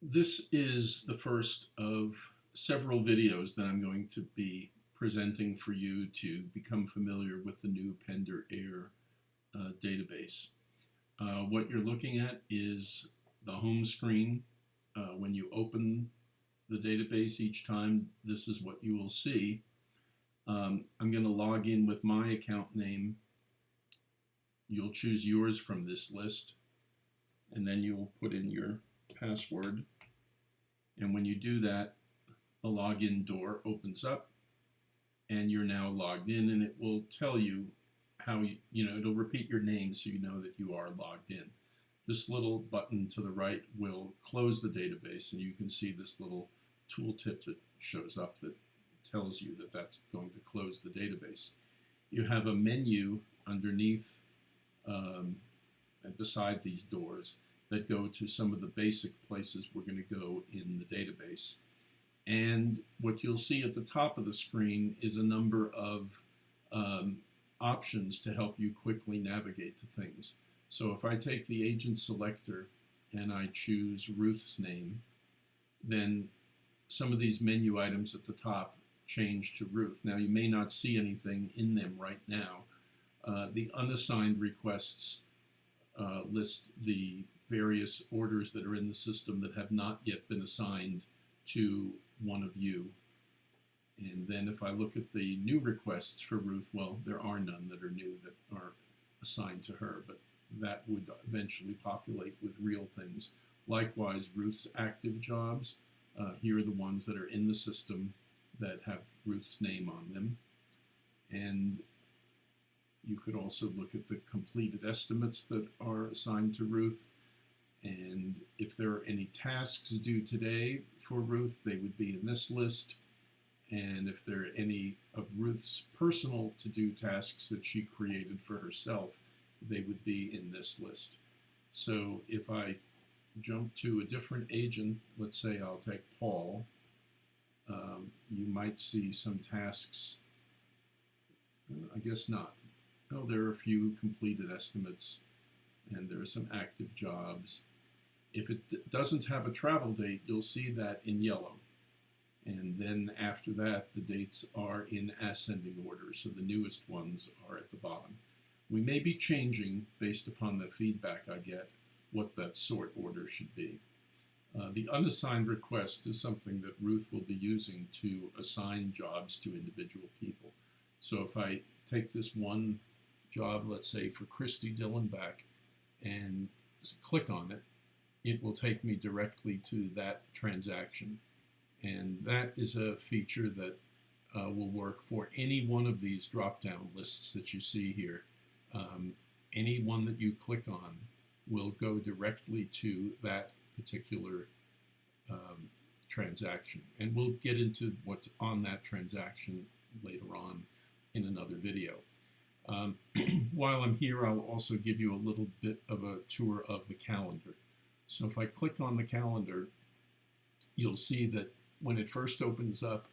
This is the first of several videos that I'm going to be presenting for you to become familiar with the new Pender Air database. What you're looking at is the home screen. When you open the database each time, this is what you will see. I'm going to log in with my account name. You'll choose yours from this list, and then you'll put in your password. And when you do that, the login door opens up and you're now logged in, and it will tell you how it'll repeat your name so you know that you are logged in. This little button to the right will close the database, and you can see this little tooltip that shows up that tells you that that's going to close the database. You have a menu underneath and beside these doors that go to some of the basic places we're going to go in the database. And what you'll see at the top of the screen is a number of options to help you quickly navigate to things. So if I take the agent selector and I choose Ruth's name, then some of these menu items at the top change to Ruth. Now you may not see anything in them right now. The unassigned requests list the various orders that are in the system that have not yet been assigned to one of you. And then if I look at the new requests for Ruth, well, there are none that are new that are assigned to her, but that would eventually populate with real things. Likewise, Ruth's active jobs, here are the ones that are in the system that have Ruth's name on them. And you could also look at the completed estimates that are assigned to Ruth. And if there are any tasks due today for Ruth, they would be in this list. And if there are any of Ruth's personal to-do tasks that she created for herself, they would be in this list. So if I jump to a different agent, let's say I'll take Paul, you might see some tasks. I guess not. Oh, there are a few completed estimates, and there are some active jobs. If it doesn't have a travel date, you'll see that in yellow. And then after that, the dates are in ascending order, so the newest ones are at the bottom. We may be changing, based upon the feedback I get, what that sort order should be. The unassigned request is something that Ruth will be using to assign jobs to individual people. So if I take this one job, let's say for Christy Dillenbach, and click on it, it will take me directly to that transaction. And that is a feature that will work for any one of these drop-down lists that you see here. Any one that you click on will go directly to that particular transaction. And we'll get into what's on that transaction later on in another video. While I'm here, I'll also give you a little bit of a tour of the calendar. So if I click on the calendar, you'll see that when it first opens up,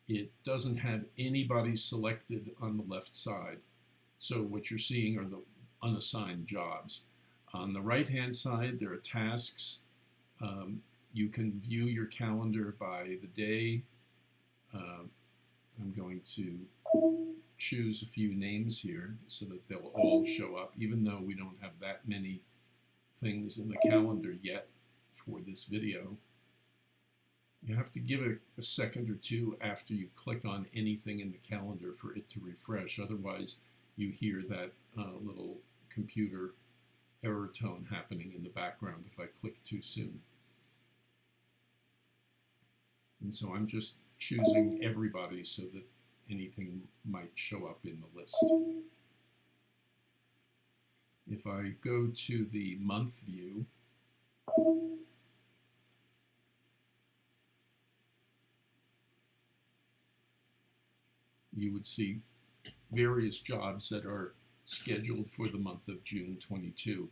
it doesn't have anybody selected on the left side. So what you're seeing are the unassigned jobs. On the right-hand side, there are tasks. You can view your calendar by the day. I'm going to choose a few names here so that they'll all show up, even though we don't have that many things in the calendar yet for this video. You have to give it a second or two after you click on anything in the calendar for it to refresh. Otherwise, you hear that little computer error tone happening in the background if I click too soon. And so I'm just choosing everybody so that anything might show up in the list. If I go to the month view, you would see various jobs that are scheduled for the month of June 22.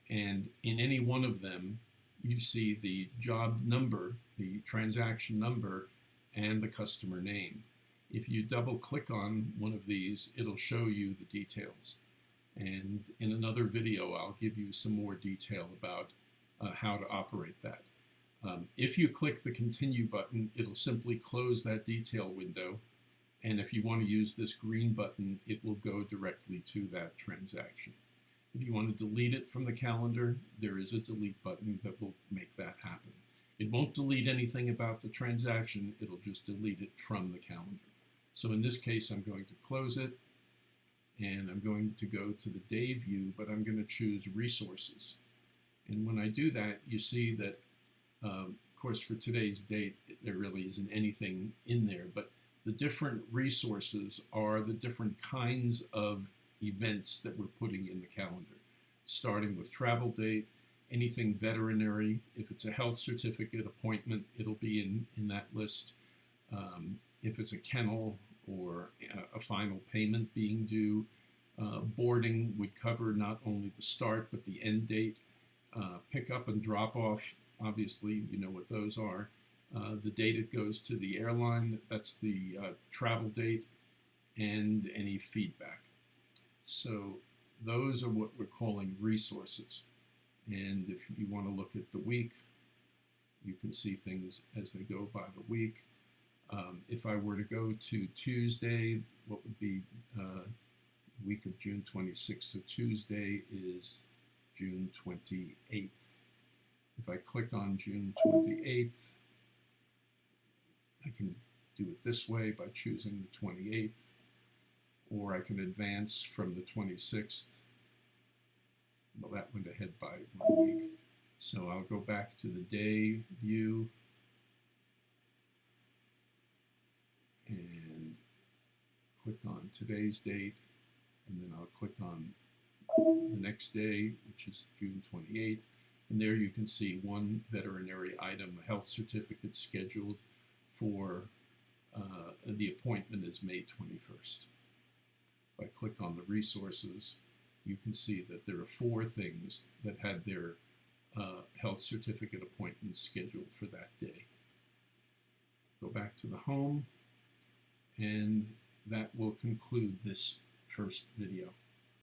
And in any one of them, you see the job number, the transaction number, and the customer name. If you double click on one of these, it'll show you the details. And in another video, I'll give you some more detail about how to operate that. If you click the continue button, it'll simply close that detail window. And if you want to use this green button, it will go directly to that transaction. If you want to delete it from the calendar, there is a delete button that will make that happen. It won't delete anything about the transaction, it'll just delete it from the calendar. So in this case, I'm going to close it, and I'm going to go to the day view, but I'm going to choose resources. And when I do that, you see that, of course, for today's date, there really isn't anything in there, but the different resources are the different kinds of events that we're putting in the calendar, starting with travel date, anything veterinary. If it's a health certificate appointment, it'll be in that list. If it's a kennel or a final payment being due, boarding would cover not only the start but the end date. Pick up and drop off, obviously you know what those are. The date it goes to the airline, that's the travel date, and any feedback. So those are what we're calling resources. And if you want to look at the week, you can see things as they go by the week. If I were to go to Tuesday, what would be week of June 26th? So Tuesday is June 28th. If I click on June 28th, I can do it this way by choosing the 28th, or I can advance from the 26th. Well, that went ahead by 1 week. So I'll go back to the day view and click on today's date, and then I'll click on the next day, which is June 28th, and there you can see one veterinary item, a health certificate scheduled for the appointment is May 21st. If I click on the resources, you can see that there are 4 things that had their health certificate appointments scheduled for that day. Go back to the home, and that will conclude this first video.